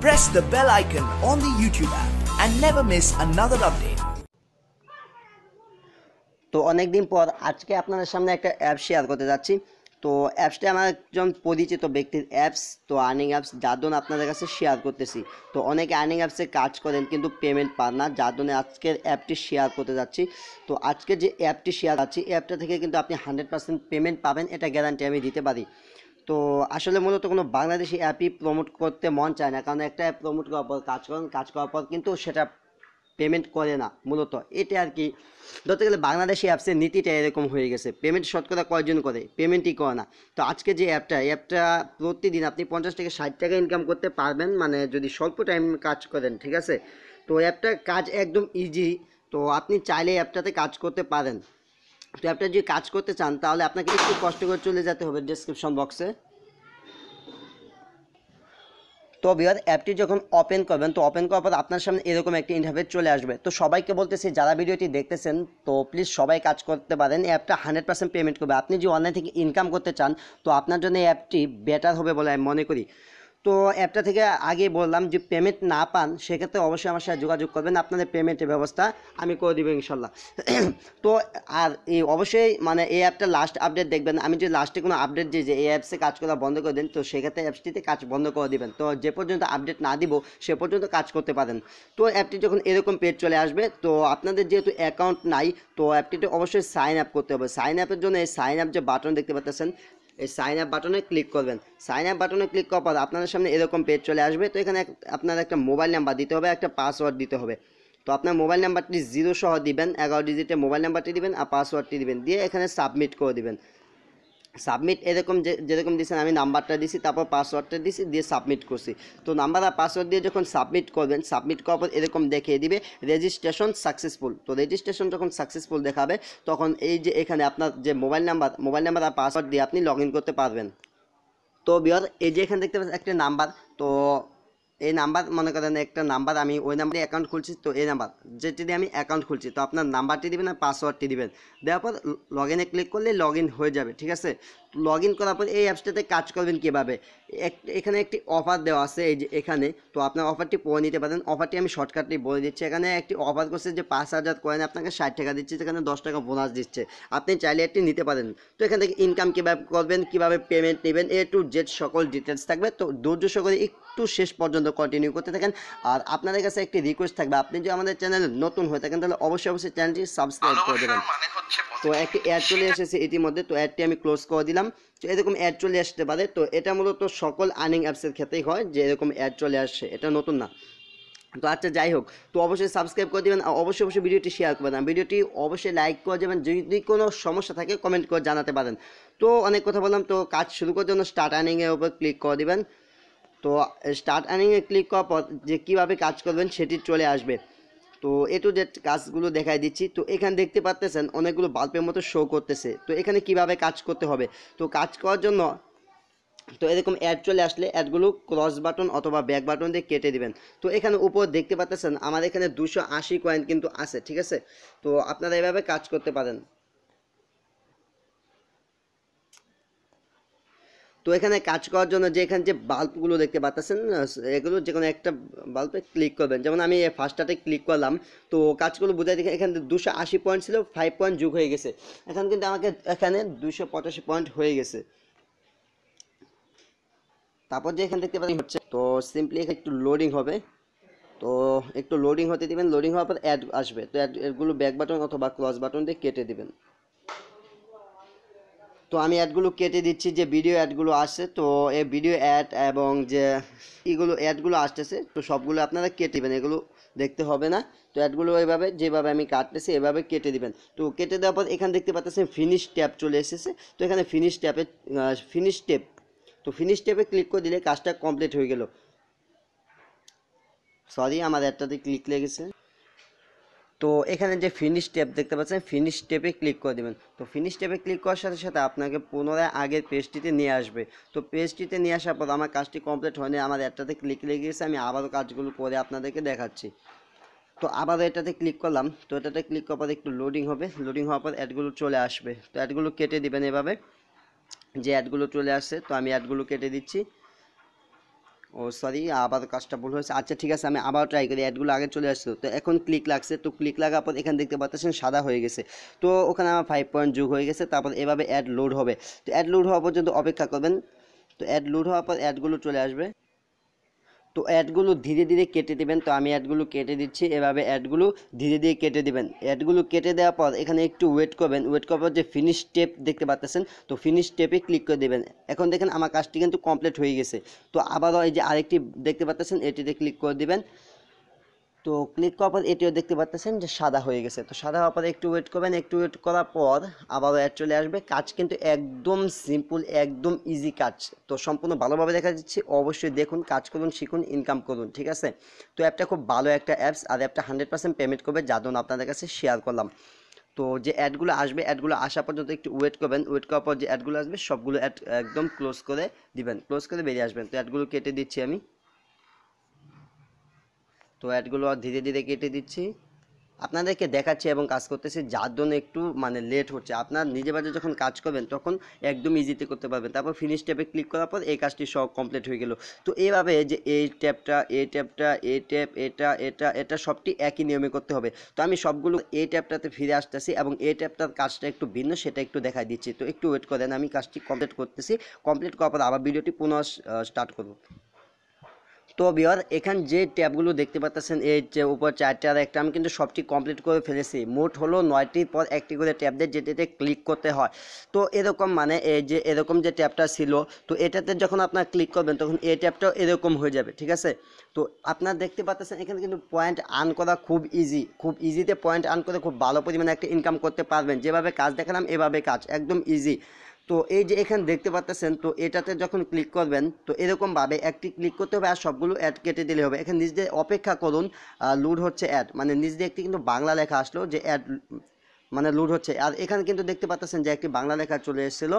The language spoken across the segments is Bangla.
press the bell icon on the YouTube app and never miss another update. তো অনেক দিন পর আজকে আপনাদের সামনে একটা অ্যাপ শেয়ার করতে যাচ্ছি। তো অ্যাপসটা আমার একজন পরিচিত ব্যক্তির অ্যাপস, তো আর্নিং অ্যাপস, যার জন্য আপনাদের কাছে শেয়ার করতেছি। তো অনেকে আর্নিং অ্যাপসে কাজ করেন কিন্তু পেমেন্ট পান না, যার জন্য আজকের অ্যাপটি শেয়ার করতে যাচ্ছি। তো আজকে যে অ্যাপটি শেয়ার করছি, অ্যাপটা থেকে কিন্তু আপনি 100% পেমেন্ট পাবেন, এটা গ্যারান্টি আমি দিতে পারি। তো আসলে মূলত কোনো বাংলাদেশি অ্যাপই প্রমোট করতে মন চায় না, কারণ একটা অ্যাপ প্রমোট করার পর কাজ করার পর কিন্তু সেটা পেমেন্ট করে না। মূলত এটা আর কি ধরতে গেলে বাংলাদেশি অ্যাপসের নীতিটা এরকম হয়ে গেছে, পেমেন্ট শতকরা কয়জন করে, পেমেন্টই করে না। তো আজকে যে অ্যাপটা প্রতিদিন আপনি 50 থেকে 60 টাকা ইনকাম করতে পারবেন, মানে যদি স্বল্প টাইম কাজ করেন, ঠিক আছে। তো অ্যাপটার কাজ একদম ইজি, তো আপনি চাইলে অ্যাপটাতে কাজ করতে পারেন। তো অ্যাপটা যদি কাজ করতে চান তাহলে আপনাকে একটু কষ্ট করে চলে যেতে হবে ডেসক্রিপশন বক্সে। তো ভিউয়ার, অ্যাপটি যখন ওপেন করবেন, তো ওপেন করার পর আপনার সামনে এরকম একটা ইন্টারফেস চলে আসবে। তো সবাইকে বলতেছি, যারা ভিডিওটি দেখতেছেন, তো প্লিজ সবাই কাজ করতে পারেন। অ্যাপটা 100% পেমেন্ট করবে। আপনি যদি অনলাইন থেকে ইনকাম করতে চান, তো আপনার জন্য এই অ্যাপটি বেটার হবে বলে আমি মনে করি। তো অ্যাপটা থেকে আগে বললাম যে পেমেন্ট না পান সেক্ষেত্রে অবশ্যই আমার সাথে যোগাযোগ করবেন, আপনাদের পেমেন্টের ব্যবস্থা আমি করে দেবো ইনশাল্লাহ। তো আর এই অবশ্যই মানে এই অ্যাপটা লাস্ট আপডেট দেখবেন। আমি যদি লাস্টে কোনো আপডেট দিই যে এই অ্যাপসে কাজ করা বন্ধ করে দেন, তো সেক্ষেত্রে অ্যাপসটিতে কাজ বন্ধ করে দেবেন। তো যে পর্যন্ত আপডেট না দিব সে পর্যন্ত কাজ করতে পারেন। তো অ্যাপটি যখন এরকম পেজ চলে আসবে, তো আপনাদের যেহেতু অ্যাকাউন্ট নাই, তো অ্যাপটিতে অবশ্যই সাইন আপ করতে হবে। সাইন আপের জন্য এই সাইন আপ যে বাটন দেখতে পাচ্ছেন, এই সাইন আপ বাটনে ক্লিক করবেন। সাইন আপ বাটনে ক্লিক করার পর আপনাদের সামনে এরকম পেজ চলে আসবে। তো এখানে আপনার একটা মোবাইল নাম্বার দিতে হবে, একটা পাসওয়ার্ড দিতে হবে। তো আপনার মোবাইল নাম্বারটি 0 সহ দিবেন, 11 ডিজিটের মোবাইল নাম্বারটি দিবেন আর পাসওয়ার্ডটি দিবেন, দিয়ে এখানে সাবমিট করে দিবেন। সাবমিট এরকম যেরকম দিয়েছেন, আমি নাম্বারটা দিছি, তারপর পাসওয়ার্ডটা দিছি, দিয়ে সাবমিট করছি। তো নাম্বার আর পাসওয়ার্ড দিয়ে যখন সাবমিট করবেন, সাবমিট করার পর এরকম দেখিয়ে দিবে রেজিস্ট্রেশন সাকসেসফুল। তো রেজিস্ট্রেশন যখন সাকসেসফুল দেখাবে, তখন এই যে এখানে আপনার যে মোবাইল নাম্বার আর পাসওয়ার্ড দিয়ে আপনি লগ ইন করতে পারবেন। তো বিয়ার, এই যে এখানে দেখতে পাচ্ছেন একটা নাম্বার, তো এই নাম্বার মনে করেন একটা নাম্বার, আমি ওই নাম্বারে অ্যাকাউন্ট খুলছি। তো এই নাম্বার যেটি দিয়ে আমি অ্যাকাউন্ট খুলছি, তো আপনার নাম্বারটি দিবেন আর পাসওয়ার্ডটি দিবেন, দেওয়ার পর লগ ইনে ক্লিক করলে লগ ইন হয়ে যাবে, ঠিক আছে। লগ ইন করার পর এই অ্যাপসটাতে কাজ করবেন কীভাবে, এখানে একটি অফার দেওয়া আছে, এই যে এখানে। তো আপনার অফারটি পড়ে নিতে পারেন। অফারটি আমি শর্টকাটলি বলে দিচ্ছি। এখানে একটি অফার করছে যে 5000 কয়েন আপনাকে 60 টাকা দিচ্ছে, সেখানে 10 টাকা বোনাস দিচ্ছে। আপনি চাইলে একটি নিতে পারেন। তো এখান থেকে ইনকাম কীভাবে করবেন, কীভাবে পেমেন্ট নেবেন, A to Z সকল ডিটেলস থাকবে। তো ধৈর্য সহকারে একটু শেষ পর্যন্ত কন্টিনিউ করতে থাকেন। আর আপনাদের কাছে একটি রিকোয়েস্ট থাকবে, আপনি যদি আমাদের চ্যানেলে নতুন হয়ে থাকেন তাহলে অবশ্যই চ্যানেলটি সাবস্ক্রাইব করে দেবেন। তো একটি অ্যাড চলে এসেছে ইতিমধ্যে, তো অ্যাডটি আমি ক্লোজ করে দিলাম। তো এরকম অ্যাড চলে আসতে পারে। তো এটা মূলত সকল আর্নিং অ্যাপসের ক্ষেত্রেই হয় যে এরকম অ্যাড চলে আসছে, এটা নতুন না। তো আচ্ছা, যাই হোক, তো অবশ্যই সাবস্ক্রাইব করে দেবেন আর অবশ্যই ভিডিওটি শেয়ার করবেন। ভিডিওটি অবশ্যই লাইক করে দেবেন। যদি কোনো সমস্যা থাকে কমেন্ট করে জানাতে পারেন। তো অনেক কথা বললাম, তো কাজ শুরু করার জন্য স্টার্ট আর্নিংয়ের উপর ক্লিক করে দেবেন। তো স্টার্ট আর্নিংয়ে ক্লিক করার পর যে কীভাবে কাজ করবেন সেটি চলে আসবে। তো A to Z কাজগুলো দেখাই দিচ্ছি। তো এখানে দেখতে পাচ্ছেন অনেকগুলো বাল্বের মতো শো করতেছে। তো এখানে কিভাবে কাজ করতে হবে, তো কাজ করার জন্য তো এরকম অ্যাড চলে আসলে অ্যাডগুলো ক্রস বাটন অথবা ব্যাক বাটন দিয়ে কেটে দিবেন। তো এখানে উপর দেখতে পাচ্ছেন আমার এখানে 280 কয়েন কিন্তু আছে, ঠিক আছে। তো আপনারা এভাবে কাজ করতে পারেন। তো এখানে কাজ করার জন্য যে এখানে যে বাল্বগুলো দেখতে পাচ্ছেন, এগুলো যে কোনো একটা বাল্বে ক্লিক করবেন। যেমন আমি ফার্স্টটাতে ক্লিক করলাম, তো কাজগুলো বোঝাই দেখে এখানে 280 পয়েন্ট ছিল, 5 পয়েন্ট যোগ হয়ে গেছে। এখন কিন্তু আমাকে এখানে 285 পয়েন্ট হয়ে গেছে। তারপর যে এখানে দেখতে পাচ্ছেন হচ্ছে, তো সিম্পলি একটু লোডিং হবে। তো একটু লোডিং হতে দিবেন। লোডিং হওয়ার পর অ্যাড আসবে। তো অ্যাডগুলো ব্যাক বাটন অথবা ক্রস বাটন দিয়ে কেটে দিবেন। তো আমি অ্যাডগুলো কেটে দিচ্ছি, যে ভিডিও অ্যাডগুলো আসছে। তো এই ভিডিও অ্যাড এবং যে এগুলো অ্যাডগুলো আসতেছে, তো সবগুলো আপনারা কেটে দেবেন, এগুলো দেখতে হবে না। তো অ্যাডগুলো এভাবে যেভাবে আমি কাটতেছি এভাবে কেটে দিবেন। তো কেটে দেওয়ার পর এখানে দেখতে পাচ্ছেন ফিনিশ ট্যাব চলে এসেছে। তো এখানে ফিনিশ ট্যাব, তো ফিনিশ ট্যাবে ক্লিক করে দিলে কাজটা কমপ্লিট হয়ে গেল। সরি, আমার অ্যাডটাতে ক্লিক লেগেছে। তো এখানে যে ফিনিশ ট্যাব দেখতে পাচ্ছেন, ফিনিশ ট্যাবে ক্লিক করে দেবেন। তো ফিনিশ ট্যাবে ক্লিক করার সাথে সাথে আপনাকে পুনরায় আগের পেজটিতে নিয়ে আসবে। তো পেজটিতে নিয়ে আসার পর আমার কাজটি কমপ্লিট হয়নি, আমার অ্যাডটাতে ক্লিক লেগে গেছে। আমি আবারও কাজগুলো করে আপনাদেরকে দেখাচ্ছি। তো আবারও এটাতে ক্লিক করলাম। তো এটাতে ক্লিক করার পর একটু লোডিং হবে। লোডিং হওয়ার পর অ্যাডগুলো চলে আসবে। তো অ্যাডগুলো কেটে দিবেন এভাবে, যে অ্যাডগুলো চলে আসছে। তো আমি অ্যাডগুলো কেটে দিচ্ছি। ও সরি, আবার কাজটা ভুল হয়েছে। আচ্ছা ঠিক আছে, আমি আবার ট্রাই করি। অ্যাডগুলো আগে চলে আসছে, তো এখন ক্লিক লাগছে, তো ক্লিক লাগার পর এখানে দেখতে পাচ্ছেন সাদা হয়ে গেছে। তো ওখানে আমার 5 পয়েন্ট যোগ হয়ে গেছে। তারপর এভাবে অ্যাড লোড হবে। তো অ্যাড লোড হওয়া পর্যন্ত অপেক্ষা করবেন। তো অ্যাড লোড হওয়ার পর অ্যাডগুলো চলে আসবে। তো অ্যাডগুলো ধীরে ধীরে কেটে দেবেন। তো আমি অ্যাডগুলো কেটে দিচ্ছি, এভাবে অ্যাডগুলো ধীরে ধীরে কেটে দেবেন। অ্যাডগুলো কেটে দেওয়ার পর এখানে একটু ওয়েট করবেন। ওয়েট করার পর যে ফিনিশ স্টেপ দেখতে পাচ্ছেন, তো ফিনিশ স্টেপে ক্লিক করে দেবেন। এখন দেখেন আমার কাজটি কিন্তু কমপ্লিট হয়ে গেছে। তো আবারও এই যে আরেকটি দেখতে পাচ্ছেন, এটিতে ক্লিক করে দেবেন। তো ক্লিক করার পর এটিও দেখতে পাচ্ছেন যে সাদা হয়ে গেছে। তো সাদা হওয়ার পরে একটু ওয়েট করবেন। একটু ওয়েট করার পর আবারও অ্যাড চলে আসবে। কাজ কিন্তু একদম সিম্পল, একদম ইজি কাজ। তো সম্পূর্ণ ভালোভাবে দেখা দিচ্ছি, অবশ্যই দেখুন, কাজ করুন, শিখুন, ইনকাম করুন, ঠিক আছে। তো অ্যাপটা খুব ভালো একটা অ্যাপস, আর অ্যাপটা 100% পেমেন্ট করবে, যার জন্য আপনাদের কাছে শেয়ার করলাম। তো যে অ্যাডগুলো আসবে, অ্যাডগুলো আসা পর্যন্ত একটু ওয়েট করবেন। ওয়েট করার পর যে অ্যাডগুলো আসবে সবগুলো অ্যাড একদম ক্লোজ করে দিবেন, ক্লোজ করে বেরিয়ে আসবেন। তো অ্যাডগুলো কেটে দিচ্ছি আমি। তো অ্যাডগুলো ধীরে ধীরে কেটে দিচ্ছি, আপনাদেরকে দেখাচ্ছি এবং কাজ করতেছি, যার জন্য একটু মানে লেট হচ্ছে। আপনার নিজে বাজে যখন কাজ করবেন তখন একদম ইজিতে করতে পারবেন। তারপর ফিনিশ ট্যাবে ক্লিক করার পর এই কাজটি সব কমপ্লিট হয়ে গেল। তো এইভাবে যে এই ট্যাবটা, এই ট্যাবটা, এই ট্যাব, এটা এটা এটা সবটি একই নিয়মে করতে হবে। তো আমি সবগুলো এই ট্যাবটাতে ফিরে আসতেছি এবং এই ট্যাবটার কাজটা একটু ভিন্ন, সেটা একটু দেখাই দিচ্ছি। তো একটু ওয়েট করেন, আমি কাজটি কমপ্লিট করতেছি। কমপ্লিট করার পর আবার ভিডিওটি পুনঃ স্টার্ট করব। তো ভিউয়ার, এখান যে ট্যাবগুলো দেখতে পাচ্ছেন, এই যে উপর 4টা আর একটা, আমি কিন্তু সবটি কমপ্লিট করে ফেলেছি। মোট হলো 9টির পর একটি করে ট্যাব দিয়ে যেটাতে ক্লিক করতে হয়। তো এরকম মানে এই যে এরকম যে ট্যাবটা ছিল, তো এটাতে যখন আপনার ক্লিক করবেন তখন এই ট্যাবটাও এরকম হয়ে যাবে, ঠিক আছে। তো আপনারা দেখতে পাচ্ছেন এখানে কিন্তু পয়েন্ট আর্ন করা খুব ইজি, খুব ইজিতে পয়েন্ট আর্ন করে খুব ভালো পরিমাণে একটা ইনকাম করতে পারবেন। যেভাবে কাজ দেখালাম এভাবে কাজ, একদম ইজি। তো এই যে এখানে দেখতে পাচ্ছেন, তো এটাতে যখন ক্লিক করবেন তো এরকমভাবে একটি ক্লিক করতে হবে, আর সবগুলো অ্যাড কেটে দিলে হবে। এখানে নিজ দিয়ে অপেক্ষা করুন, লোড হচ্ছে অ্যাড, মানে নিজ দিয়ে একটি কিন্তু বাংলা লেখা আসলো যে অ্যাড মানে লোড হচ্ছে। আর এখানে কিন্তু দেখতে পাচ্ছেন যে একটি বাংলা লেখা চলে এসেছিলো,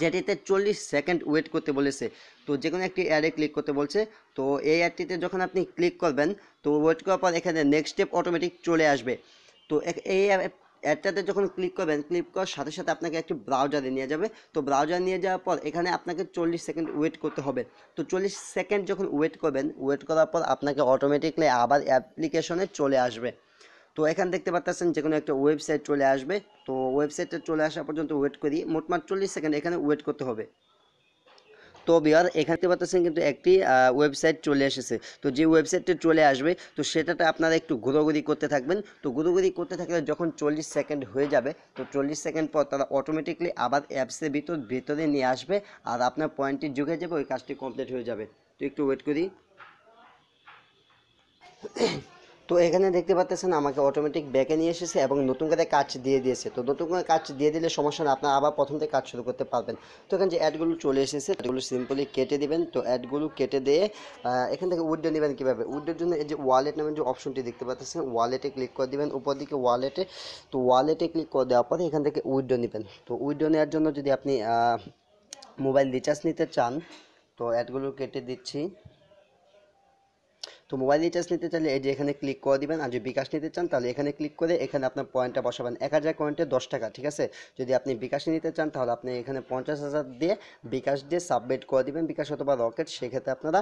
যেটিতে 40 সেকেন্ড ওয়েট করতে বলেছে। তো যে কোনো একটি অ্যাডে ক্লিক করতে বলছে। তো এই অ্যাডটিতে যখন আপনি ক্লিক করবেন, তো ওয়েট করার পর এখানে নেক্সট স্টেপ অটোমেটিক চলে আসবে। তো এই অ্যাডটাতে যখন ক্লিক করবেন, ক্লিক করার সাথে সাথে আপনাকে একটি ব্রাউজারে নিয়ে যাবে। তো ব্রাউজার নিয়ে যাওয়ার পর এখানে আপনাকে 40 সেকেন্ড ওয়েট করতে হবে। তো 40 সেকেন্ড যখন ওয়েট করবেন, ওয়েট করার পর আপনাকে অটোমেটিকলি আবার অ্যাপ্লিকেশনে চলে আসবে। তো এখানে দেখতে পাচ্ছেন যে কোনো একটা ওয়েবসাইট চলে আসবে। তো ওয়েবসাইটে চলে আসা পর্যন্ত ওয়েট করি, মোটমাট 40 সেকেন্ড এখানে ওয়েট করতে হবে। তো বিহার, এখানে দেখতে পাচ্ছেন কিন্তু একটি ওয়েবসাইট চলে এসেছে। তো যে ওয়েবসাইটটা চলে আসবে, তো সেটাতে আপনারা একটু ঘোরাঘুরি করতে থাকবেন। তো ঘোরাঘুরি করতে থাকলে যখন 40 সেকেন্ড হয়ে যাবে, তো 40 সেকেন্ড পর তারা অটোমেটিকলি আবার অ্যাপসের ভিতরে নিয়ে আসবে, আর আপনার পয়েন্টটি ঢুকে যাবে, ওই কাজটি কমপ্লিট হয়ে যাবে। তো একটু ওয়েট করি। তো এখানে দেখতে পাচ্ছেন আমাকে অটোমেটিক ব্যাকে নিয়ে এসেছে এবং নতুন করে কাজ দিয়ে দিয়েছে। তো নতুন করে কাজ দিয়ে দিলে সমস্যা না, আপনার আবার প্রথম থেকে কাজ শুরু করতে পারবেন। তো এখানে যে অ্যাডগুলো চলে এসেছে, অ্যাডগুলো সিম্পলি কেটে দিবেন। তো অ্যাডগুলো কেটে দিয়ে এখান থেকে উইথড্র নেবেন কীভাবে? উইথড্রর জন্য এই যে ওয়ালেট নামের যে অপশনটি দেখতে পাচ্ছেন, ওয়ালেটে ক্লিক করে দিবেন, উপর দিকে ওয়ালেটে। তো ওয়ালেটে ক্লিক করে দেওয়ার পরে এখান থেকে উইথড্র নেবেন। তো উইথড্র নেওয়ার জন্য যদি আপনি মোবাইল রিচার্জ নিতে চান, তো অ্যাডগুলো কেটে দিচ্ছি। তো মোবাইল রিচার্জ নিতে চাইলে এই যে এখানে ক্লিক করে দিবেন, আর যদি বিকাশ নিতে চান তাহলে এখানে ক্লিক করে এখানে আপনার পয়েন্টটা বসাবেন। 1000 পয়েন্টে 10 টাকা, ঠিক আছে। যদি আপনি বিকাশে নিতে চান তাহলে আপনি এখানে 50,000 দিয়ে বিকাশ দিয়ে সাবমিট করে দিবেন, বিকাশ অথবা রকেট। সেক্ষেত্রে আপনারা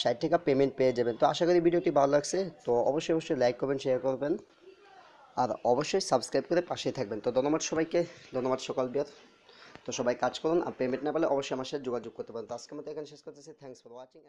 60 টাকা পেমেন্ট পেয়ে যাবেন। তো আশা করি ভিডিওটি ভালো লাগছে। তো অবশ্যই লাইক করবেন, শেয়ার করবেন, আর অবশ্যই সাবস্ক্রাইব করে পাশেই থাকবেন। তো ধন্যবাদ সবাইকে, ধন্যবাদ সকাল বিয়ার। তো সবাই কাজ করুন, আর পেমেন্ট না পেলে অবশ্যই আমার সাথে যোগাযোগ করতে পারেন। তো আজকের মতো এখানে শেষ করতেছি। Thanks for watching.